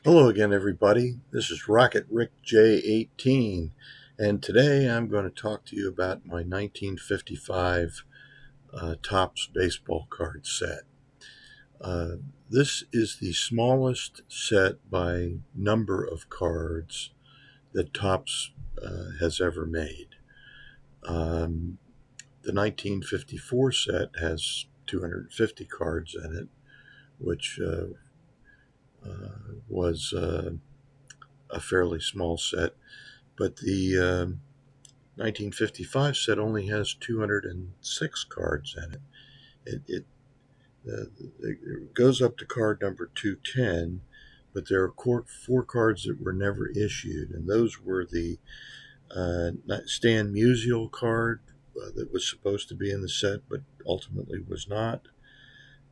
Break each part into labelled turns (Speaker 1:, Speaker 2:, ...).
Speaker 1: Hello again, everybody. This is Rocket Rick J18, and today I'm going to talk to you about my 1955 Topps baseball card set. Uh, this is the smallest set by number of cards that Topps has ever made. The 1954 set has 250 cards in it, which was a fairly small set. But the 1955 set only has 206 cards in it. It goes up to card number 210, but there are four cards that were never issued, and those were the Stan Musial card that was supposed to be in the set, but ultimately was not.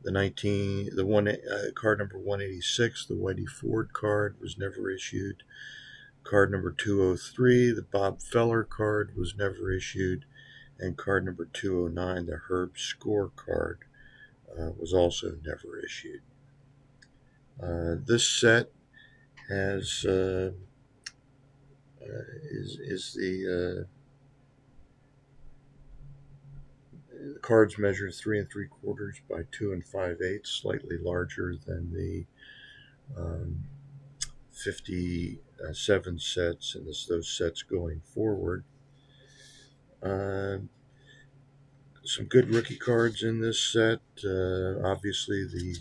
Speaker 1: Card number 186, the Whitey Ford card, was never issued. Card number 203, the Bob Feller card, was never issued, and card number 209, the Herb Score card, was also never issued. This set has is the cards measure 3 3/4 by 2 5/8, slightly larger than the 57 sets and those sets going forward. Some good rookie cards in this set. Obviously, the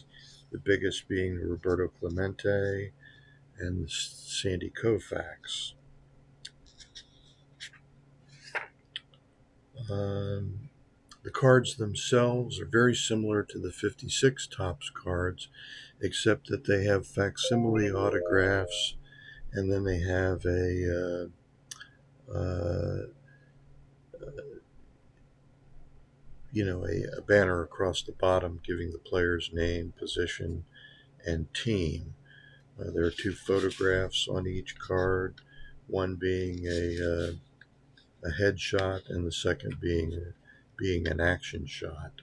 Speaker 1: biggest being Roberto Clemente and Sandy Koufax. The cards themselves are very similar to the 56 Topps cards, except that they have facsimile autographs, and then they have a banner across the bottom giving the player's name, position, and team. There are two photographs on each card, one being a headshot and the second being an action shot.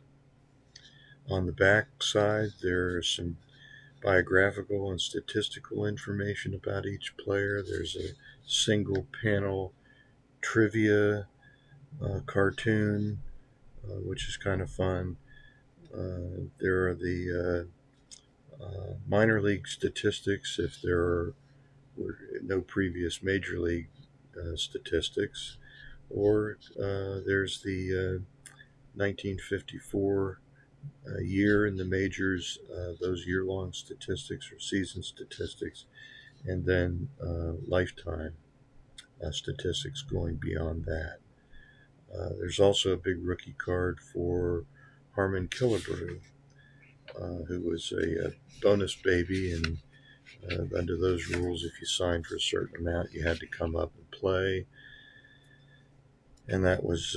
Speaker 1: On the back side, there is some biographical and statistical information about each player. There's a single panel trivia cartoon, which is kind of fun. There are the minor league statistics if there were no previous major league statistics, or there's the 1954 year in the majors, those year-long statistics or season statistics, and then lifetime statistics going beyond that. There's also a big rookie card for Harmon Killebrew, who was a bonus baby, and under those rules, if you signed for a certain amount, you had to come up and play, and that was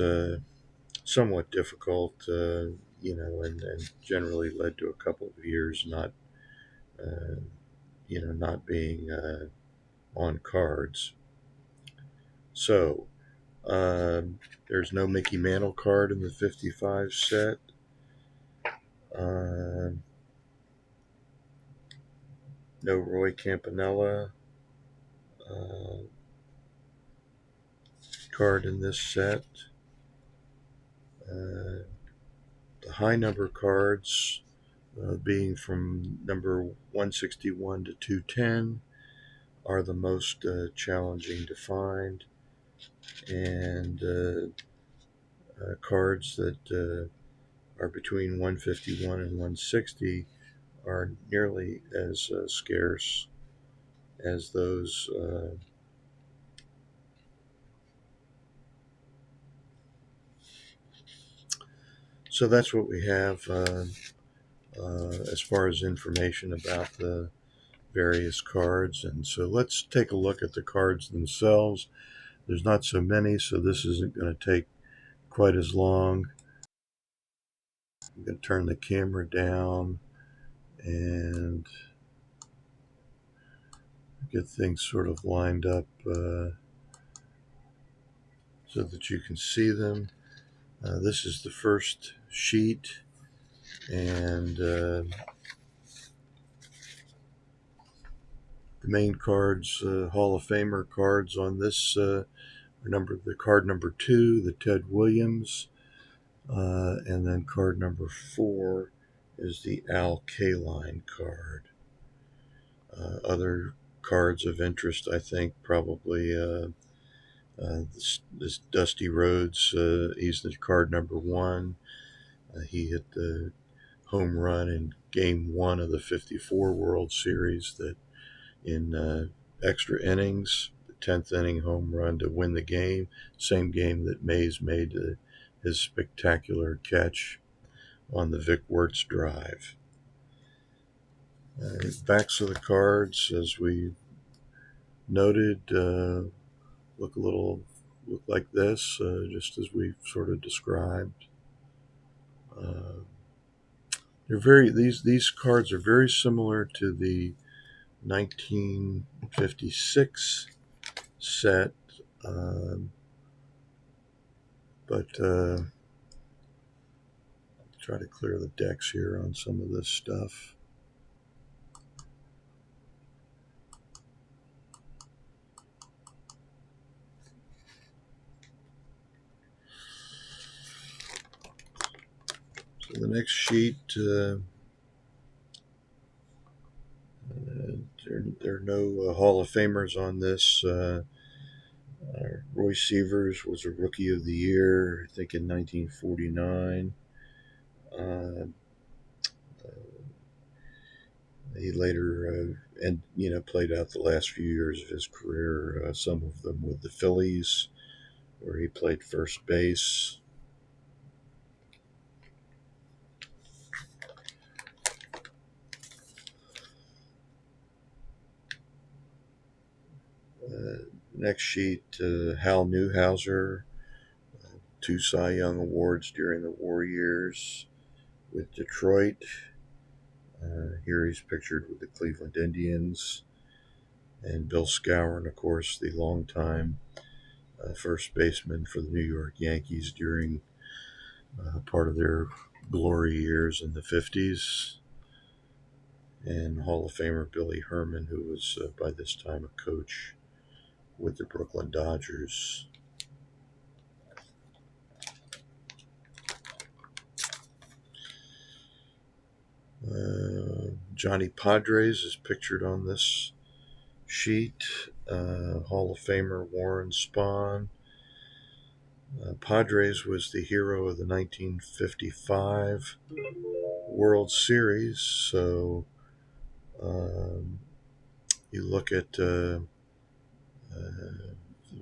Speaker 1: somewhat difficult, and generally led to a couple of years not being on cards. So there's no Mickey Mantle card in the 55 set. No Roy Campanella card in this set. The high number cards, being from number 161 to 210, are the most challenging to find, and cards that are between 151 and 160 are nearly as scarce as those. So that's what we have as far as information about the various cards. And so let's take a look at the cards themselves. There's not so many, so this isn't going to take quite as long. I'm going to turn the camera down and get things sort of lined up so that you can see them. This is the first sheet, and the main cards, Hall of Famer cards on this the card number 2, the Ted Williams, and then card number 4 is the Al Kaline card. Other cards of interest, I think, probably this Dusty Rhodes. He's the card number 1. He hit the home run in Game 1 of the '54 World Series that in extra innings, the 10th inning home run to win the game, same game that Mays made his spectacular catch on the Vic Wertz drive. Backs of the cards, as we noted, look like this, just as we sort of described. These cards are very similar to the 1956 set, but try to clear the decks here on some of this stuff. So the next sheet, there are no Hall of Famers on this. Roy Sievers was a Rookie of the Year, I think, in 1949. He later played out the last few years of his career, some of them with the Phillies, where he played first base. Next sheet, Hal Newhouser, 2 Cy Young Awards during the war years with Detroit. Here he's pictured with the Cleveland Indians. And Bill Skowron, of course, the longtime first baseman for the New York Yankees during part of their glory years in the 50s. And Hall of Famer Billy Herman, who was by this time a coach with the Brooklyn Dodgers. Johnny Padres is pictured on this sheet. Hall of Famer Warren Spahn. Padres was the hero of the 1955 World Series, so you look at the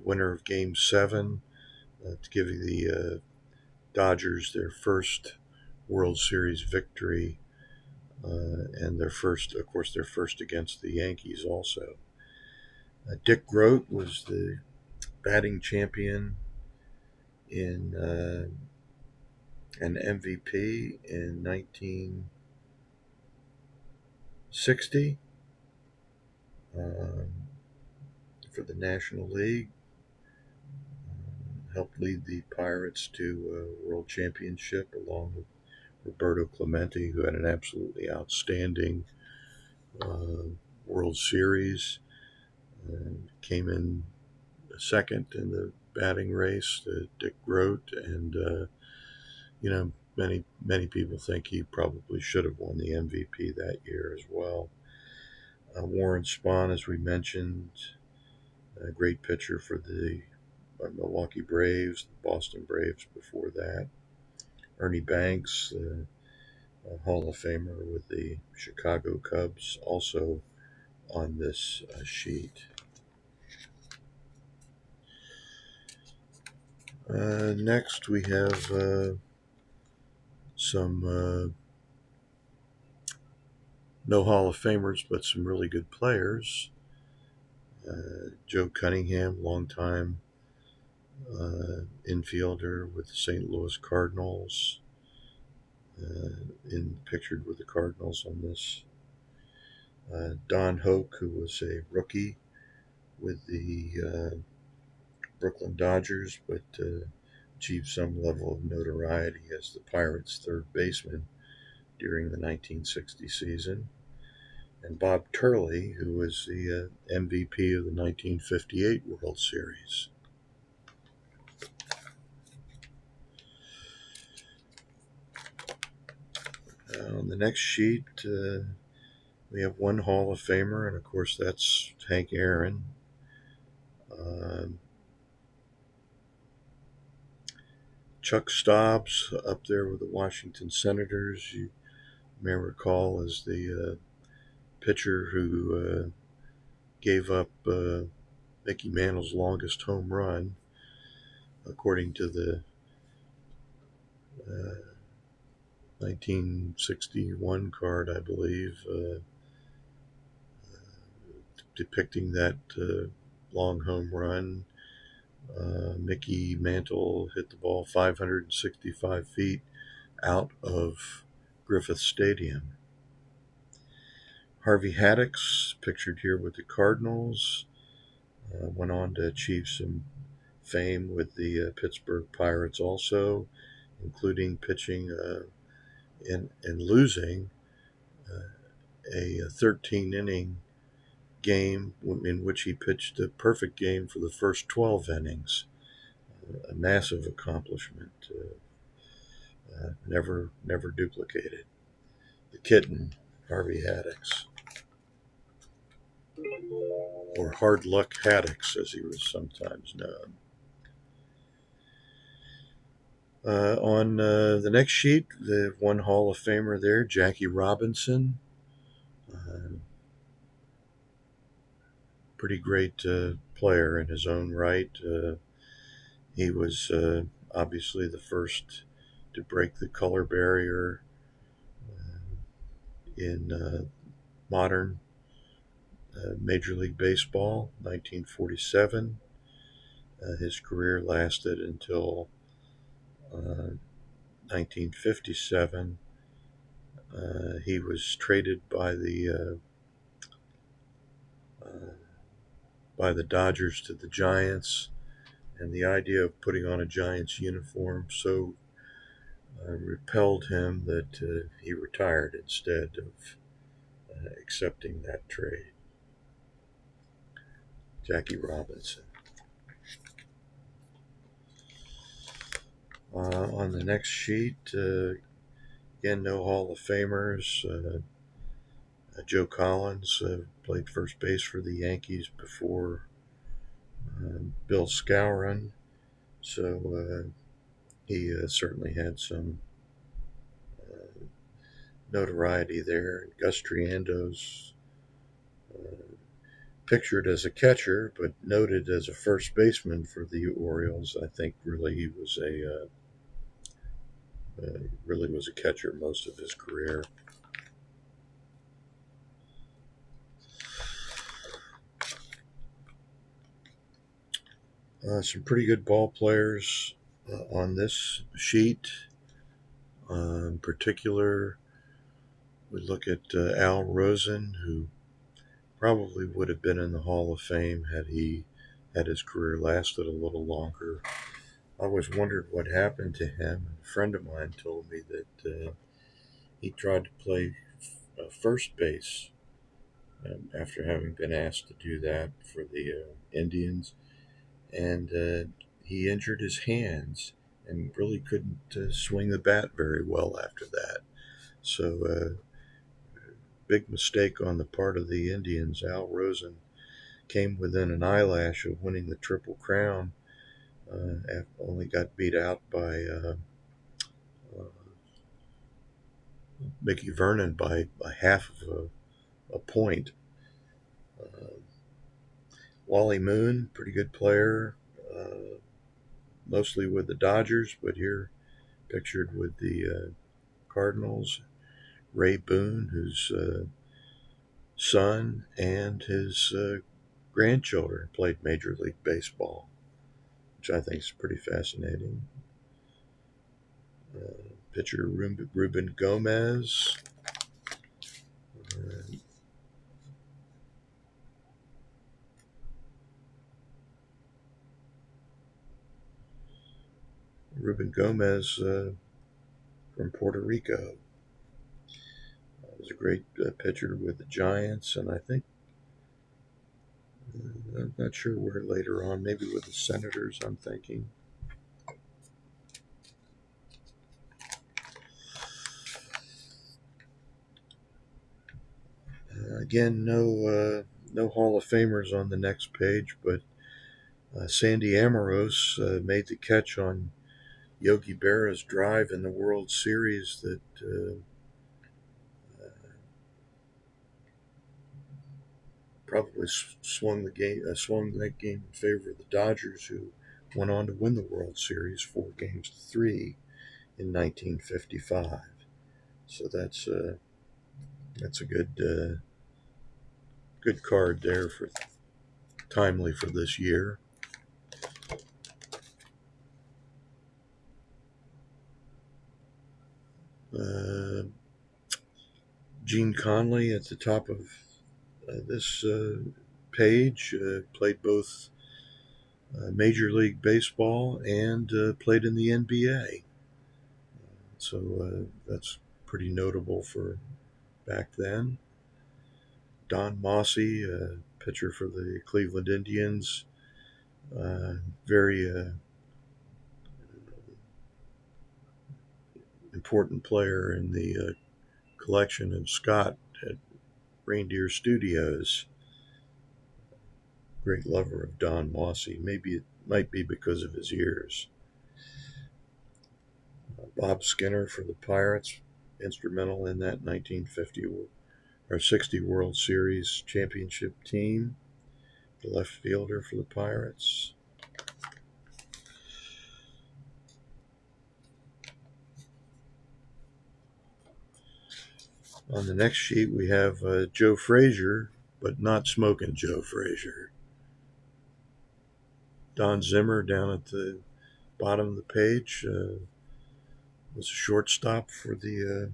Speaker 1: winner of Game 7 to give you the Dodgers their first World Series victory, and their first against the Yankees also. Dick Groat was the batting champion in an MVP in 1960 for the National League. Helped lead the Pirates to a world championship along with Roberto Clemente, who had an absolutely outstanding World Series. Came in second in the batting race to Dick Groat, and many people think he probably should have won the MVP that year as well. Warren Spahn, as we mentioned, a great pitcher for the Milwaukee Braves, the Boston Braves before that. Ernie Banks, a Hall of Famer with the Chicago Cubs, also on this sheet. Next, we have some no Hall of Famers, but some really good players. Joe Cunningham, longtime infielder with the St. Louis Cardinals, pictured with the Cardinals on this. Don Hoke, who was a rookie with the Brooklyn Dodgers, but achieved some level of notoriety as the Pirates' third baseman during the 1960 season. and Bob Turley, who was the MVP of the 1958 World Series. On the next sheet, we have one Hall of Famer, and of course that's Hank Aaron. Chuck Stobbs up there with the Washington Senators, you may recall, as the pitcher who gave up Mickey Mantle's longest home run, according to the 1961 card, I believe, depicting that long home run. Mickey Mantle hit the ball 565 feet out of Griffith Stadium. Harvey Haddix, pictured here with the Cardinals, went on to achieve some fame with the Pittsburgh Pirates also, including pitching and losing a 13-inning game in which he pitched a perfect game for the first 12 innings. A massive accomplishment, never duplicated. The Kitten, Harvey Haddix, or Hard Luck Haddix, as he was sometimes known. On the next sheet, the one Hall of Famer there, Jackie Robinson. Pretty great player in his own right. He was obviously the first to break the color barrier in modern Major League Baseball, 1947. His career lasted until 1957. He was traded by the Dodgers to the Giants, and the idea of putting on a Giants uniform so repelled him that he retired instead of accepting that trade. Jackie Robinson. On the next sheet, again, no Hall of Famers. Joe Collins played first base for the Yankees before Bill Skowron, so he certainly had some notoriety there. Gus Triando's pictured as a catcher, but noted as a first baseman for the Orioles. I think really he was a catcher most of his career. Some pretty good ball players on this sheet. In particular, we look at Al Rosen, who probably would have been in the Hall of Fame had his career lasted a little longer. I always wondered what happened to him. A friend of mine told me that he tried to play first base after having been asked to do that for the Indians, and he injured his hands and really couldn't swing the bat very well after that. So, big mistake on the part of the Indians. Al Rosen came within an eyelash of winning the Triple Crown. Only got beat out by Mickey Vernon by half of a point. Wally Moon, pretty good player, mostly with the Dodgers, but here pictured with the Cardinals. Ray Boone, whose son and his grandchildren played Major League Baseball, which I think is pretty fascinating. Pitcher Ruben Gomez. Ruben Gomez from Puerto Rico. was a great pitcher with the Giants, and I think I'm not sure where later on, maybe with the Senators, I'm thinking. Again, no Hall of Famers on the next page, but Sandy Amoros made the catch on Yogi Berra's drive in the World Series that probably swung that game in favor of the Dodgers, who went on to win the World Series 4-3 in 1955. So that's a good card there for timely for this year. Uh, Gene Conley at the top of this page played both Major League Baseball and played in the NBA. So that's pretty notable for back then. Don Mossy, pitcher for the Cleveland Indians, very important player in the collection of Scott at Reindeer Studios. Great lover of Don Mossy. Maybe it might be because of his years. Bob Skinner for the Pirates, instrumental in that 1950 or 60 World Series championship team. The left fielder for the Pirates. On the next sheet, we have Joe Frazier, but not smoking Joe Frazier. Don Zimmer down at the bottom of the page was a shortstop for the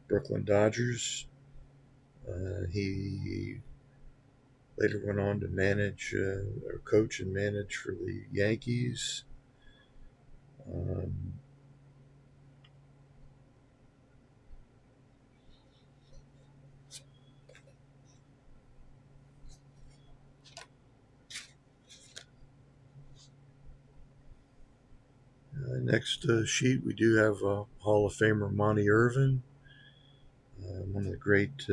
Speaker 1: Brooklyn Dodgers. He later went on to manage, or coach and manage for the Yankees. Next sheet, we do have Hall of Famer Monty Irvin, one of the great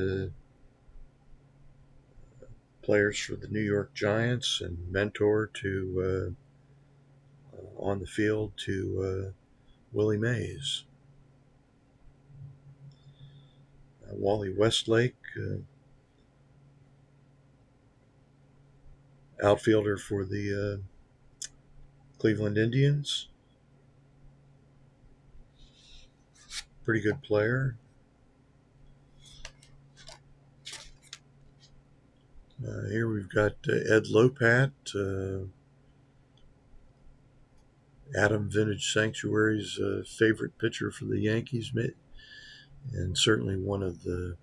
Speaker 1: players for the New York Giants and mentor to on the field to Willie Mays. Wally Westlake, outfielder for the Cleveland Indians. Pretty good player. Here we've got Ed Lopat, Adam Vintage Sanctuary's favorite pitcher for the Yankees, and certainly one of the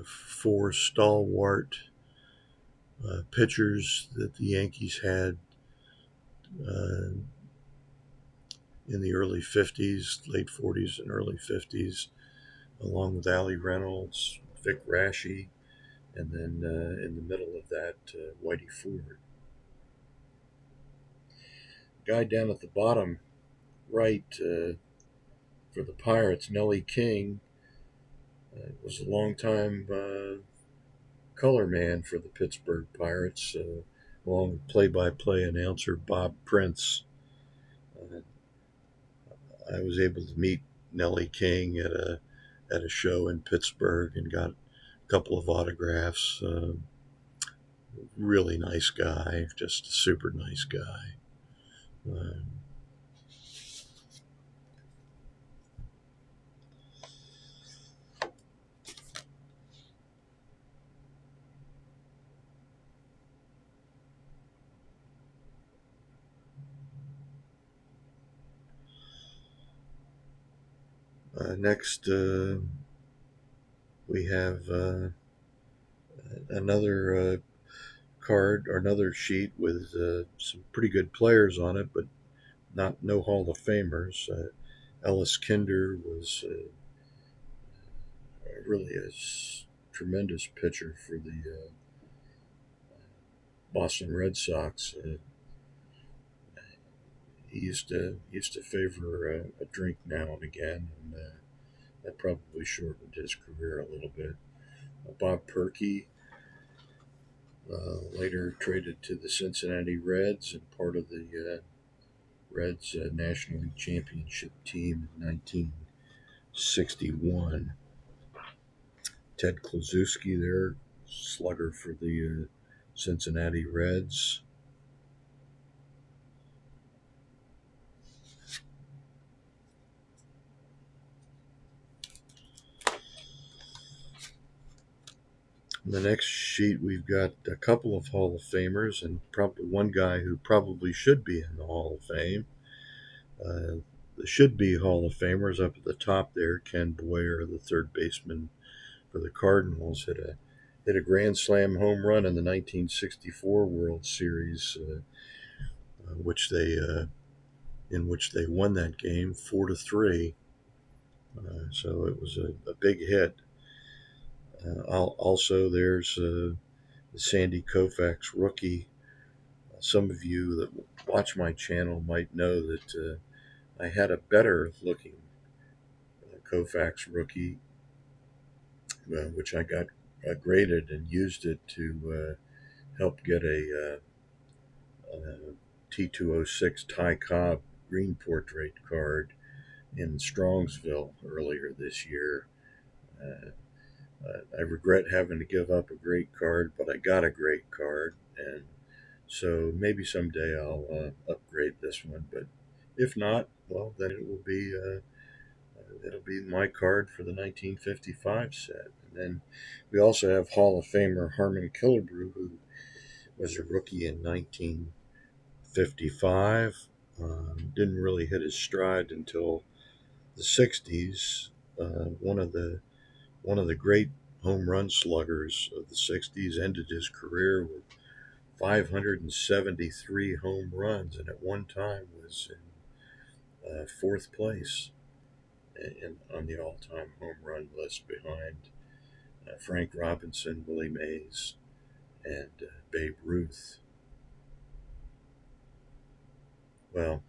Speaker 1: four stalwart pitchers that the Yankees had in the early 50s, late 40s and early 50s, along with Allie Reynolds, Vic Raschi, and then in the middle of that, Whitey Ford. Guy down at the bottom right for the Pirates, Nellie King, was a longtime color man for the Pittsburgh Pirates, along with play-by-play announcer Bob Prince. I was able to meet Nellie King at a show in Pittsburgh and got a couple of autographs. Really nice guy, just a super nice guy. Next, we have another card or another sheet with some pretty good players on it, but no Hall of Famers. Ellis Kinder was really a tremendous pitcher for the Boston Red Sox. He used to favor a drink now and again, and that probably shortened his career a little bit. Bob Perkey, later traded to the Cincinnati Reds and part of the Reds National League Championship team in 1961. Ted Closeup there, slugger for the Cincinnati Reds. On the next sheet, we've got a couple of Hall of Famers and probably one guy who probably should be in the Hall of Fame. The should be Hall of Famers up at the top there. Ken Boyer, the third baseman for the Cardinals, hit a grand slam home run in the 1964 World Series, which they in which they won that game 4-3. So it was a big hit. Also, there's the Sandy Koufax rookie. Some of you that watch my channel might know that I had a better looking Koufax rookie, which I got graded and used it to help get a T206 Ty Cobb green portrait card in Strongsville earlier this year. I regret having to give up a great card, but I got a great card, and so maybe someday I'll upgrade this one. But if not, well, then it'll be my card for the 1955 set. And then we also have Hall of Famer Harmon Killebrew, who was a rookie in 1955. Didn't really hit his stride until the 60s. One of the great home run sluggers of the 60s ended his career with 573 home runs, and at one time was in fourth place on the all-time home run list behind Frank Robinson, Willie Mays, and Babe Ruth. Well,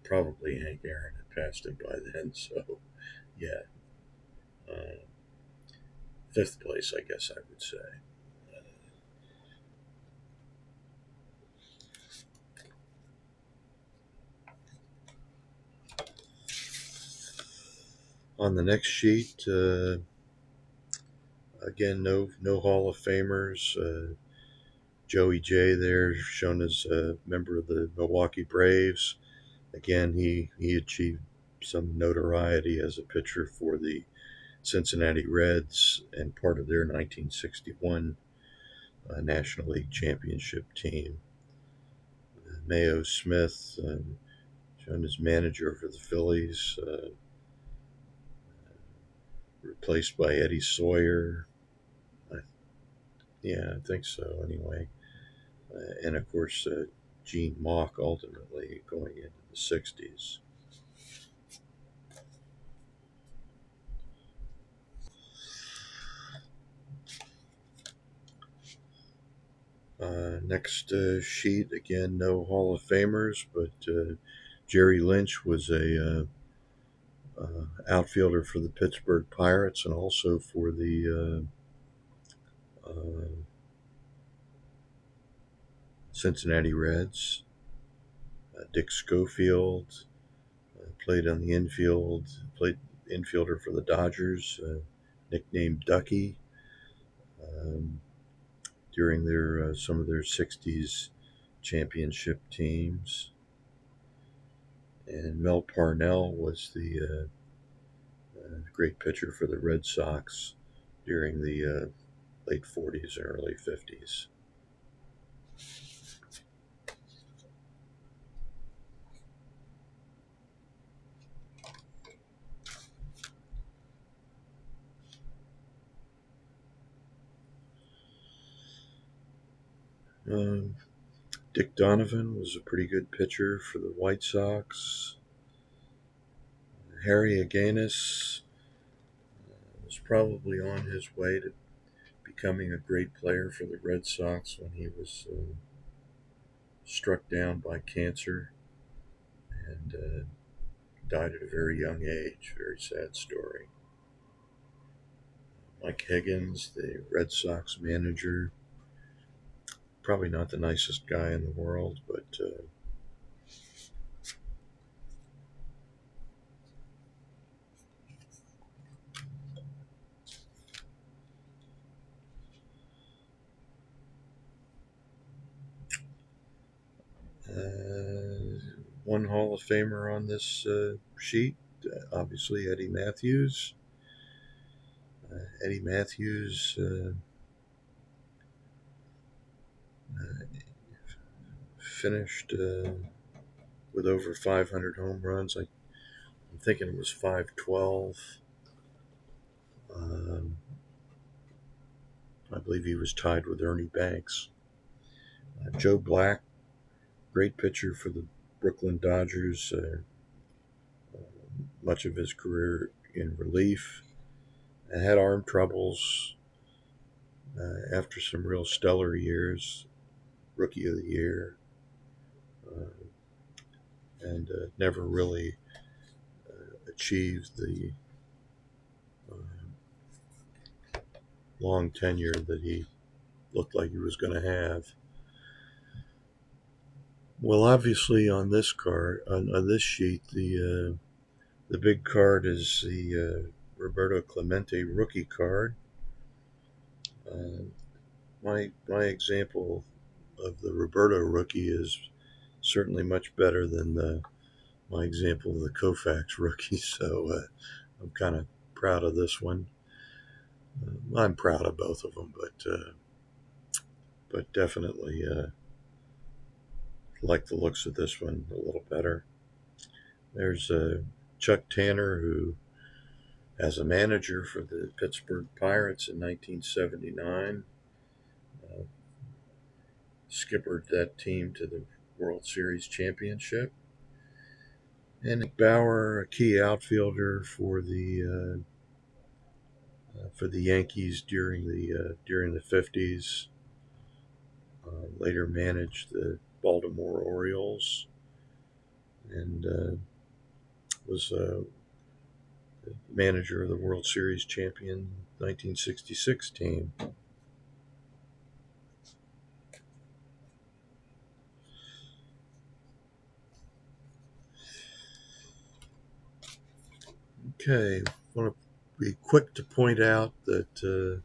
Speaker 1: probably Hank Aaron had passed him by then, so yeah. Fifth place, I guess I would say. On the next sheet, again, no Hall of Famers. Joey J there, shown as a member of the Milwaukee Braves. Again, he achieved some notoriety as a pitcher for the Cincinnati Reds and part of their 1961 National League Championship team. Mayo Smith, shown as manager for the Phillies, replaced by Eddie Sawyer. Yeah, I think so, anyway. And of course, Gene Mauch ultimately going into the 60s. Next sheet, again, no Hall of Famers, but Jerry Lynch was a outfielder for the Pittsburgh Pirates and also for the Cincinnati Reds. Dick Schofield played on the infield, played infielder for the Dodgers, nicknamed Ducky. During their some of their 60s championship teams. And Mel Parnell was the great pitcher for the Red Sox during the late 40s and early 50s. Dick Donovan was a pretty good pitcher for the White Sox. Harry Aganis was probably on his way to becoming a great player for the Red Sox when he was struck down by cancer and died at a very young age. Very sad story. Mike Higgins, the Red Sox manager, probably not the nicest guy in the world, but one Hall of Famer on this sheet, obviously Eddie Matthews. Eddie Matthews finished with over 500 home runs. I'm thinking it was 512. Um, I believe he was tied with Ernie Banks. Joe Black, great pitcher for the Brooklyn Dodgers, much of his career in relief. Had arm troubles after some real stellar years, Rookie of the Year, and never really achieved the long tenure that he looked like he was going to have. Well, obviously on this card, on this sheet, the big card is the Roberto Clemente rookie card. My example of the Roberto rookie is certainly much better than my example of the Koufax rookie. So I'm kind of proud of this one. I'm proud of both of them, but definitely like the looks of this one a little better. There's Chuck Tanner, who, as a manager for the Pittsburgh Pirates in 1979, skippered that team to the World Series championship. And Nick Bauer, a key outfielder for the Yankees during the 50s. Later managed the Baltimore Orioles and was manager of the World Series champion 1966 team. Okay, I want to be quick to point out that the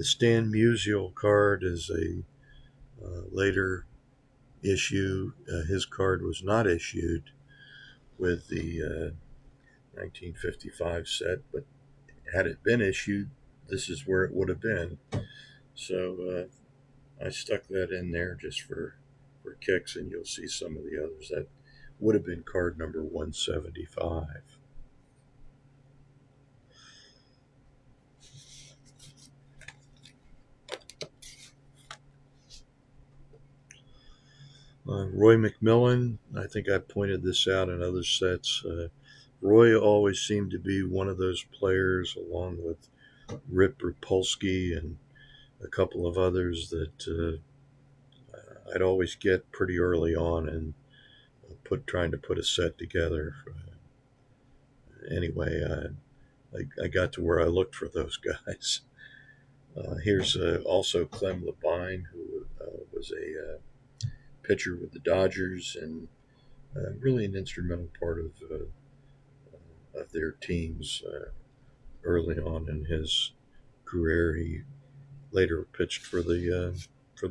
Speaker 1: Stan Musial card is a later issue. His card was not issued with the 1955 set, but had it been issued, this is where it would have been. So I stuck that in there just for kicks, and you'll see some of the others. That would have been card number 175. Roy McMillan, I think I pointed this out in other sets. Roy always seemed to be one of those players, along with Rip Rapolsky and a couple of others, that I'd always get pretty early on and trying to put a set together. Anyway, I got to where I looked for those guys. Here's also Clem Labine, who was a pitcher with the Dodgers and really an instrumental part of their teams early on in his career. He later pitched for the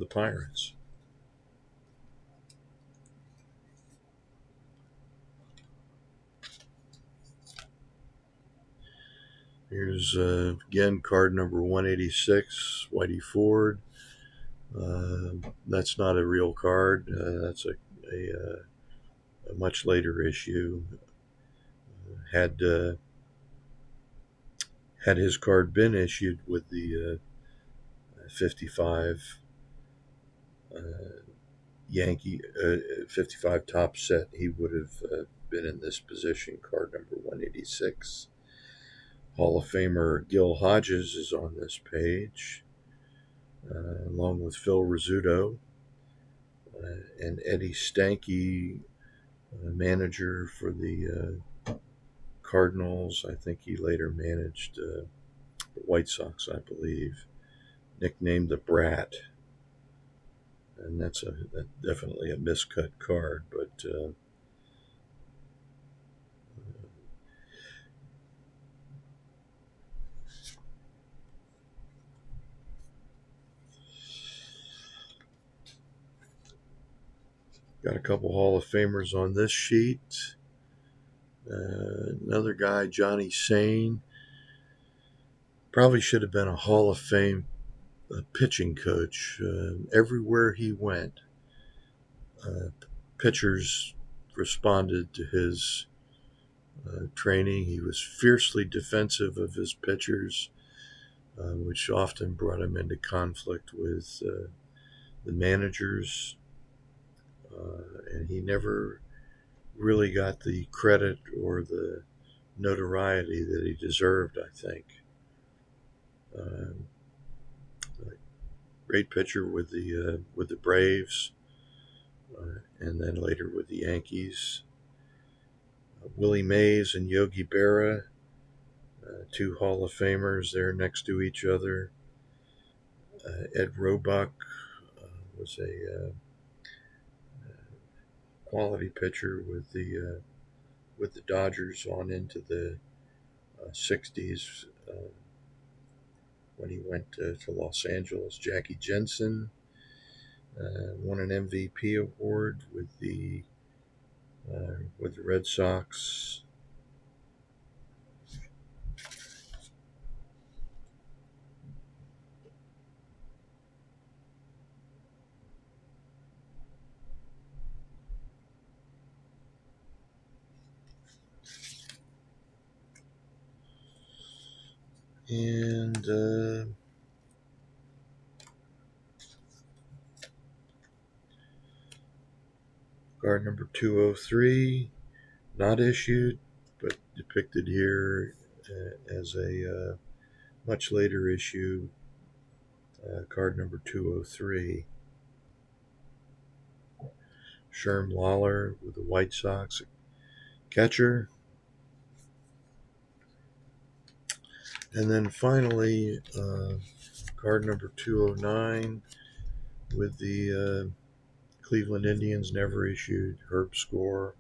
Speaker 1: Pirates. Here's again card number 186, Whitey Ford. That's not a real card. That's a much later issue. Had his card been issued with the 55 Yankee 55 top set, he would have been in this position, card number 186. Hall of Famer Gil Hodges is on this page, along with Phil Rizzuto and Eddie Stanky, manager for the Cardinals. I think he later managed the White Sox, I believe. Nicknamed the Brat, and that's definitely a miscut card, but got a couple Hall of Famers on this sheet. Another guy, Johnny Sane, probably should have been a Hall of Fame pitching coach. Everywhere he went, uh, pitchers responded to his training. He was fiercely defensive of his pitchers, which often brought him into conflict with the managers. And he never really got the credit or the notoriety that he deserved, I think. Um, Great pitcher with the Braves, and then later with the Yankees. Willie Mays and Yogi Berra, two Hall of Famers there next to each other. Ed Roebuck was a quality pitcher with the Dodgers on into the 60s when he went to Los Angeles. Jackie Jensen won an MVP award with the Red Sox. And card number 203, not issued, but depicted here as a much later issue, card number 203. Sherm Lawler with the White Sox, catcher. And then finally, card number 209 with the Cleveland Indians, never issued, Herb Score,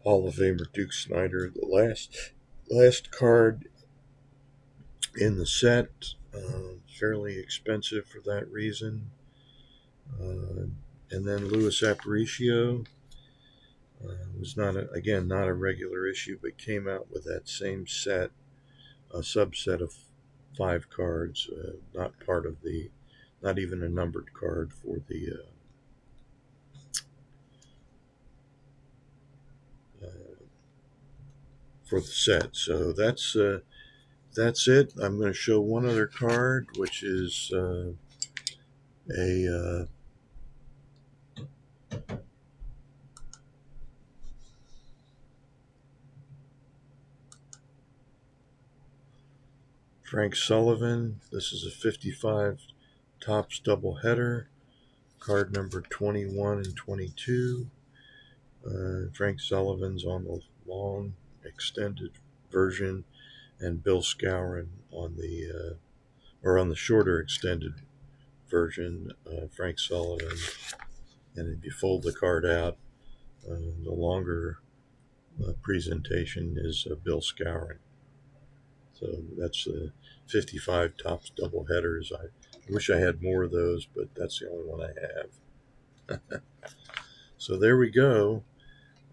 Speaker 1: Hall of Famer Duke Snider, the last card in the set, fairly expensive for that reason. And then Louis Aparicio was not a regular issue, but came out with that same set, a subset of 5 cards, not part of not even a numbered card for the set. So that's it. I'm going to show one other card, which is a Frank Sullivan. This is a 55 Topps doubleheader, card number 21 and 22. Frank Sullivan's on the long extended version, and Bill Skowron on the shorter extended version. Frank Sullivan, and if you fold the card out, the longer presentation is Bill Skowron. So that's the 55 Topps doubleheaders. I wish I had more of those, but that's the only one I have. So there we go.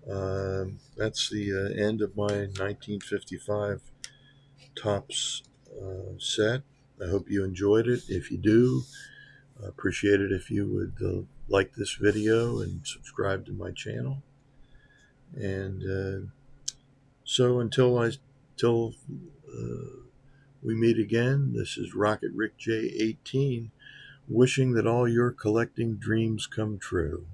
Speaker 1: That's the end of my 1955 Topps set. I hope you enjoyed it. If you do, I appreciate it if you would like this video and subscribe to my channel. And so until we meet again, this is Rocket Rick J18, wishing that all your collecting dreams come true.